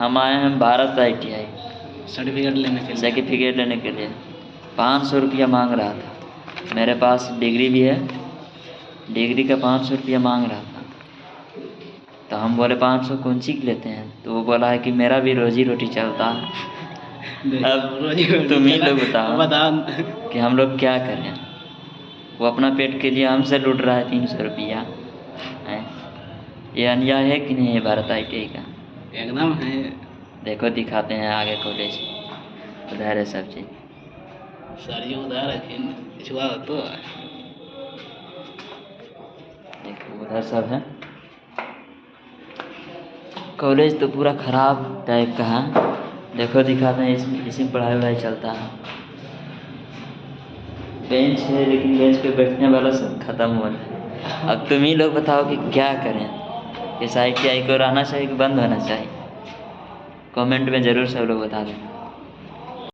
हम आए हैं भारत ITI सर्टिफिकेट लेने के लिए। 500 रुपया मांग रहा था। मेरे पास डिग्री भी है, डिग्री का 500 रुपया मांग रहा था। तो हम बोले 500 कौन सी लेते हैं, तो वो बोला है कि मेरा भी रोजी रोटी चलता है। अब तुम ही लोग बताओ कि हम लोग क्या करें। वो अपना पेट के लिए हमसे लूट रहा है 300 रुपया। ये अन्याय है कि नहीं है भारत ITI का? एकदम है। देखो दिखाते हैं आगे कॉलेज, उधर है सब चीज़। सारी उधर पिछुआ तो देखो उधर सब है। कॉलेज तो पूरा ख़राब टाइप का है। देखो दिखाते हैं, इसी में पढ़ाई वढ़ाई चलता है। बेंच है लेकिन बेंच पे बैठने वाला सब खत्म हो रहा है। अब तुम ही लोग बताओ कि क्या करें। इस ITI को रहना चाहिए कि बंद होना चाहिए? कमेंट में ज़रूर सब लोग बता देना।